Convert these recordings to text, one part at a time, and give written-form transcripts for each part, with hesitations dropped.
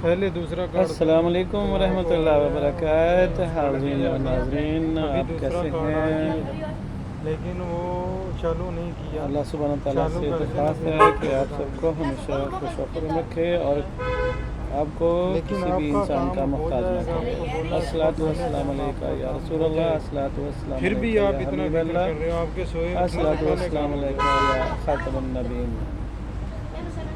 پہلے دوسرا کارڈ السلام علیکم ورحمۃ اللہ وبرکاتہ، حاضرین و ناظرین، آپ کیسے ہیں؟ لیکن وہ چالو نہیں کیا۔ اللہ سبحانہ و تعالیٰ سے درخواست ہے کہ آپ سب کو ہمیشہ خوش و خرم رکھے اور آپ کو کسی بھی انسان کا محتاج نہ کرے۔ الصلاۃ والسلام علیکہ یا رسول اللہ، الصلاۃ والسلام پھر بھی علیکہ آپ یا اتنا حبیب فکر اللہ، کر رہے ہو، آپ کے سوئے الصلاۃ والسلام علیکہ یا خاتم النبیین۔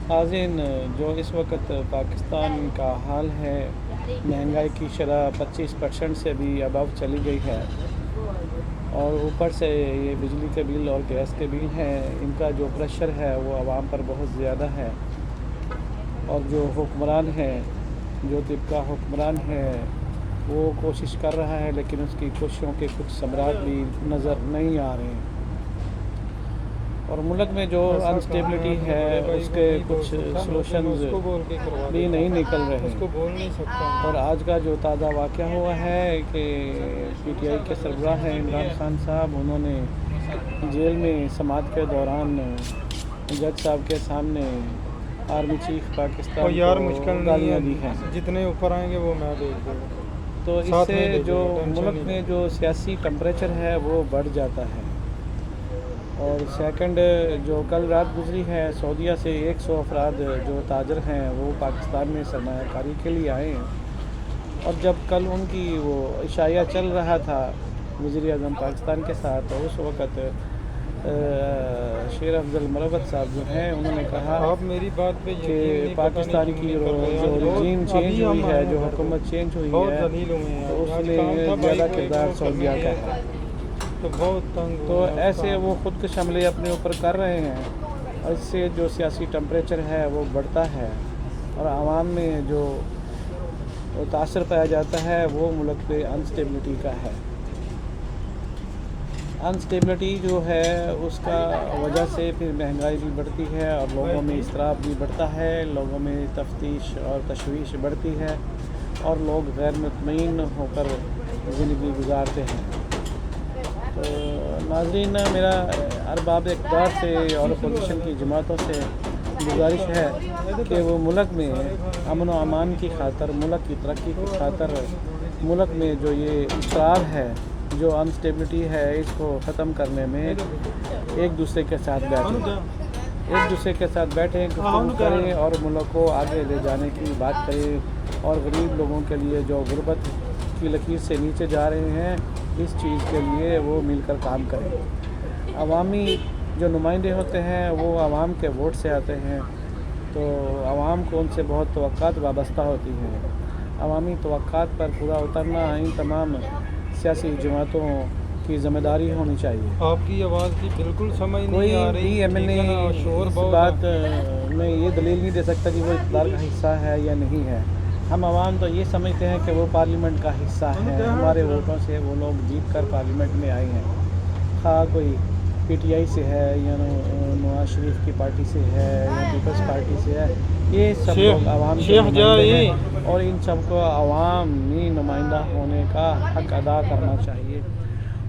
حاضرین، جو اس وقت پاکستان کا حال ہے، مہنگائی کی شرح 25% سے بھی ابو چلی گئی ہے، اور اوپر سے یہ بجلی کے بل اور گیس کے بل ہیں، ان کا جو پریشر ہے وہ عوام پر بہت زیادہ ہے، اور جو حکمران ہے، جو طبقہ حکمران ہے، وہ کوشش کر رہا ہے لیکن اس کی کوششوں کے کچھ ثمرات بھی نظر نہیں آ رہے ہیں، اور ملک میں جو انسٹیبلٹی ہے اس کے کچھ سلوشنز بھی نہیں نکل رہے اس کو بول نہیں سکتا۔ اور آج کا جو تازہ واقعہ ہوا ہے کہ پی ٹی آئی کے سربراہ ہیں عمران خان صاحب، انہوں نے جیل میں سماعت کے دوران جج صاحب کے سامنے آرمی چیف پاکستان کو گالیاں دی ہیں۔ جتنے اوپر آئیں گے وہ میں بھیج دوں گا، تو اس سے جو ملک میں جو سیاسی ٹمپریچر ہے وہ بڑھ جاتا ہے، اور سیکنڈ جو کل رات گزری ہے، سعودیہ سے 100 افراد جو تاجر ہیں وہ پاکستان میں سرمایہ کاری کے لیے آئے ہیں، اور جب کل ان کی وہ عشائیہ چل رہا تھا وزیر اعظم پاکستان کے ساتھ، تو اس وقت شیر افضل مروت صاحب جو ہیں انہوں نے کہا آپ میری بات پہ کہ پاکستان کی جو ریجیم چینج ہوئی ہے، جو حکومت چینج ہوئی ہے، تو اس میں زیادہ کردار سعودیہ کا ہے، تو ایسے وہ خود کش حملے اپنے اوپر کر رہے ہیں، اور اس سے جو سیاسی ٹمپریچر ہے وہ بڑھتا ہے، اور عوام میں جو تاثر پایا جاتا ہے وہ ملک پہ انسٹیبلٹی کا ہے۔ انسٹیبلٹی جو ہے اس کا وجہ سے پھر مہنگائی بھی بڑھتی ہے، اور لوگوں میں اضطراب بھی بڑھتا ہے، لوگوں میں تفتیش اور تشویش بڑھتی ہے، اور لوگ غیر مطمئن ہو کر زندگی گزارتے ہیں۔ تو ناظرین، میرا ارباب اقتدار سے اور اپوزیشن کی جماعتوں سے گزارش ہے کہ وہ ملک میں امن و امان کی خاطر، ملک کی ترقی کی خاطر، ملک میں جو یہ اضطراب ہے، جو انسٹیبلٹی ہے، اس کو ختم کرنے میں ایک دوسرے کے ساتھ بیٹھیں، گفتگو کریں، اور ملک کو آگے لے جانے کی بات کریں، اور غریب لوگوں کے لیے جو غربت کی لکیر سے نیچے جا رہے ہیں، اس چیز کے لیے وہ مل کر کام کریں۔ عوامی جو نمائندے ہوتے ہیں وہ عوام کے ووٹ سے آتے ہیں، تو عوام کو ان سے بہت توقعات وابستہ ہوتی ہیں، عوامی توقعات پر پورا اترنا ان تمام سیاسی جماعتوں کی ذمہ داری ہونی چاہیے۔ آپ کی آواز کی بالکل سمجھ نہیں کوئی آ رہی، بھی ایم ایل اے اس بات میں یہ دلیل نہیں دے سکتا کہ وہ اقتدار کا حصہ ہے یا نہیں ہے۔ ہم عوام تو یہ سمجھتے ہیں کہ وہ پارلیمنٹ کا حصہ ہے، ہمارے ووٹوں سے وہ لوگ جیت کر پارلیمنٹ میں آئے ہیں، خواہ کوئی پی ٹی آئی سے ہے یا نواز شریف کی پارٹی سے ہے یا پیپلز پارٹی سے ہے، یہ سب لوگ عوام کے نمائندے ہیں، اور ان سب کو عوامی نمائندہ ہونے کا حق ادا کرنا چاہیے،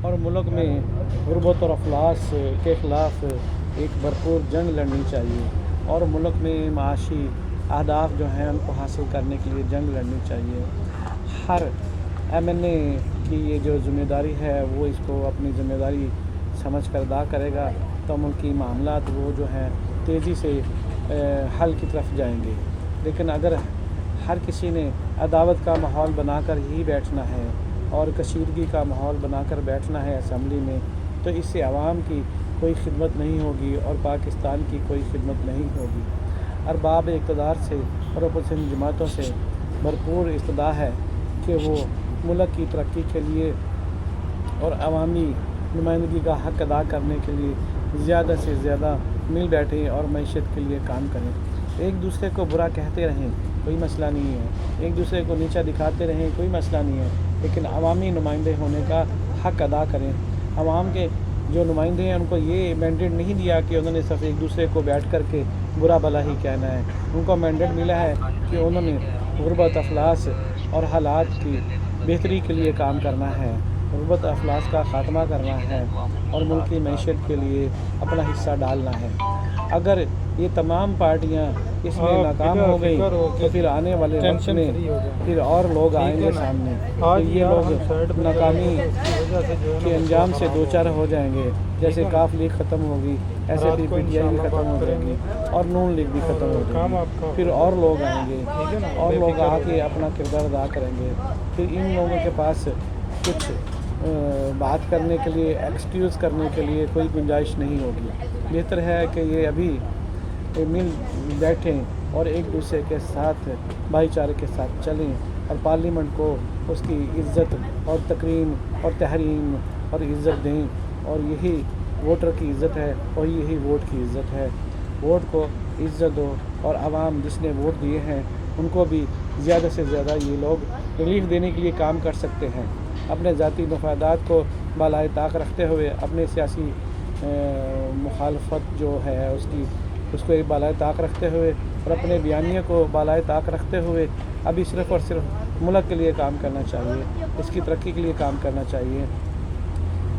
اور ملک میں غربت اور افلاس کے خلاف ایک بھرپور جنگ لڑنی چاہیے، اور ملک میں معاشی اہداف جو ہیں ان کو حاصل کرنے کے لیے جنگ لڑنی چاہیے۔ ہر ایم این اے کی یہ جو ذمہ داری ہے وہ اس کو اپنی ذمہ داری سمجھ کر ادا کرے گا تو ملکی معاملات وہ جو ہیں تیزی سے حل کی طرف جائیں گے، لیکن اگر ہر کسی نے عداوت کا ماحول بنا کر ہی بیٹھنا ہے اور کشیدگی کا ماحول بنا کر بیٹھنا ہے اسمبلی میں، تو اس سے عوام کی کوئی خدمت نہیں ہوگی اور پاکستان کی کوئی خدمت نہیں ہوگی۔ ارباب اقتدار سے اور اپوزیشن جماعتوں سے بھرپور استدعا ہے کہ وہ ملک کی ترقی کے لیے اور عوامی نمائندگی کا حق ادا کرنے کے لیے زیادہ سے زیادہ مل بیٹھیں اور معیشت کے لیے کام کریں۔ ایک دوسرے کو برا کہتے رہیں کوئی مسئلہ نہیں ہے، ایک دوسرے کو نیچا دکھاتے رہیں کوئی مسئلہ نہیں ہے، لیکن عوامی نمائندے ہونے کا حق ادا کریں۔ عوام کے جو نمائندے ہیں ان کو یہ مینڈیٹ نہیں دیا کہ انہوں نے صرف ایک دوسرے کو بیٹھ کر کے برا بھلا ہی کہنا ہے، ان کو مینڈیٹ ملا ہے کہ انہوں نے غربت، افلاس اور حالات کی بہتری کے لیے کام کرنا ہے، غربت افلاس کا خاتمہ کرنا ہے اور ملکی معیشت کے لیے اپنا حصہ ڈالنا ہے۔ اگر یہ تمام پارٹیاں اس میں آپ ناکام فکر ہو گئیں ہو تو کے پھر آنے والے وقت ٹینشن میں فری ہو جائیں۔ پھر اور لوگ آئیں ٹھیک گے ہے نا؟ سامنے، آج تو یہ یار لوگ ہم سائڈ پہ ناکامی چلے گئے تو اس کی وجہ سے جو ہے نا کے مسئلہ انجام سے خراب دو چار گیا۔ ہو جائیں گے، جیسے ٹھیک ہے نا؟ کاف لیگ ختم ہوگی ایسے رات پی کو پی ٹی آئی بھی انشاءاللہ ختم بات ہو جائے کریں گی گے اور نون لیگ بھی اور ختم ہو جائے کام گی، آپ کا پھر ہو اور جائے لوگ آئیں گے ٹھیک ہے نا؟ اور بے لوگ فکر آ ہو کے جائیں۔ اپنا کردار ادا کریں گے۔ پھر ان لوگوں کے پاس کچھ بات کرنے کے لیے، ایکسکیوز کرنے کے لیے کوئی گنجائش نہیں ہوگی۔ بہتر ہے کہ یہ ابھی مل بیٹھیں اور ایک دوسرے کے ساتھ بھائی چارے کے ساتھ چلیں اور پارلیمنٹ کو اس کی عزت اور تکریم اور تحریم اور عزت دیں، اور یہی ووٹر کی عزت ہے اور یہی ووٹ کی عزت ہے۔ ووٹ کو عزت دو اور عوام جس نے ووٹ دیے ہیں ان کو بھی زیادہ سے زیادہ یہ لوگ ریلیف دینے کے لیے کام کر سکتے ہیں۔ اپنے ذاتی مفادات کو بالائے طاق رکھتے ہوئے، اپنے سیاسی مخالفت جو ہے اس کو ایک بالائے طاق رکھتے ہوئے اور اپنے بیانیے کو بالائے طاق رکھتے ہوئے ابھی صرف اور صرف ملک کے لیے کام کرنا چاہیے، اس کی ترقی کے لیے کام کرنا چاہیے،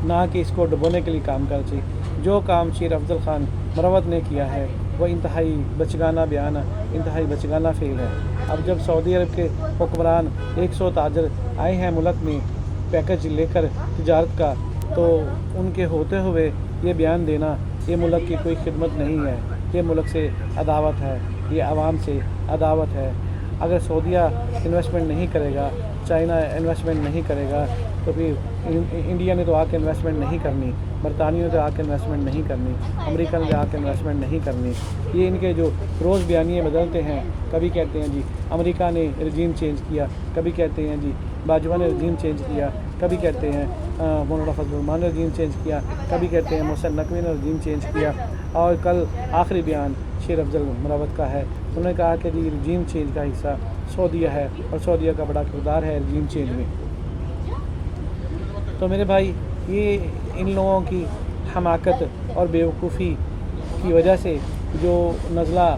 نہ کہ اس کو ڈبونے کے لیے کام کرنا چاہیے۔ جو کام شیر افضل خان مروت نے کیا ہے وہ انتہائی بچگانہ بیان، انتہائی بچگانہ فعل ہے۔ اب جب سعودی عرب کے حکمران 100 تاجر آئے ہیں ملک میں پیکج لے کر تجارت کا، تو ان کے ہوتے ہوئے یہ بیان دینا یہ ملک کی کوئی خدمت نہیں ہے، یہ ملک سے عداوت ہے، یہ عوام سے عداوت ہے۔ اگر سعودیہ انویسٹمنٹ نہیں کرے گا، چائنا انویسٹمنٹ نہیں کرے گا، تو پھر انڈیا نے تو آ کے انویسٹمنٹ نہیں کرنی، برطانیہ نے تو آ کے انویسٹمنٹ نہیں کرنی، امریکہ نے تو آ کے انویسٹمنٹ نہیں کرنی۔ یہ ان کے جو روز بیانیے بدلتے ہیں، کبھی کہتے ہیں جی امریکہ نے رجیم چینج کیا، کبھی کہتے ہیں جی باجوہ نے رجیم چینج کیا، کبھی کہتے ہیں مولانا فضل الرحمان نے رجیم چینج کیا، کبھی کہتے ہیں محسن نقوی نے رجیم چینج کیا، اور کل آخری بیان شیر افضل مروت کا ہے، انہوں نے کہا کہ جی رجیم چینج کا حصہ سعودیہ ہے اور سعودیہ کا بڑا کردار ہے رجیم چینج میں۔ تو میرے بھائی، یہ ان لوگوں کی حماقت اور بیوقوفی کی وجہ سے جو نزلہ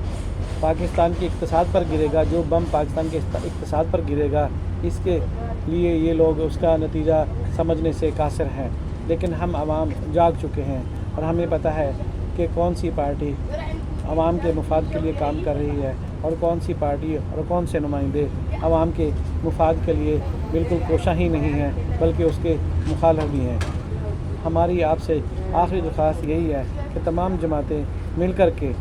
پاکستان کے اقتصاد پر گرے گا، جو بم پاکستان کے اقتصاد پر گرے گا، اس کے لیے یہ لوگ اس کا نتیجہ سمجھنے سے قاصر ہیں۔ لیکن ہم عوام جاگ چکے ہیں اور ہمیں پتہ ہے کہ کون سی پارٹی عوام کے مفاد کے لیے کام کر رہی ہے اور کون سی پارٹی اور کون سے نمائندے عوام کے مفاد کے لیے بالکل کوشاں ہی نہیں ہیں بلکہ اس کے مخالف بھی ہیں۔ ہماری آپ سے آخری درخواست یہی ہے کہ تمام جماعتیں مل کر کے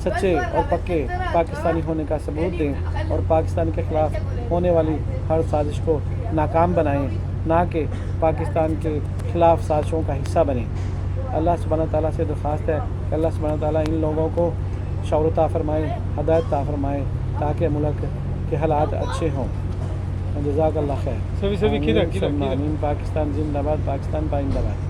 سچے اور پکے پاکستانی ہونے کا ثبوت دیں اور پاکستان کے خلاف ہونے والی ہر سازش کو ناکام بنائیں، نہ کہ پاکستان کے خلاف سازشوں کا حصہ بنیں۔ اللہ سبحانہ تعالیٰ سے درخواست ہے کہ اللہ سبحانہ تعالیٰ ان لوگوں کو شعور عطا فرمائے، ہدایت عطا فرمائے، تاکہ ملک کے حالات اچھے ہوں۔ جزاک اللہ خیر۔ سبھی کھیرا آمین، پاکستان زندہ باد، پاکستان پائندہ باد۔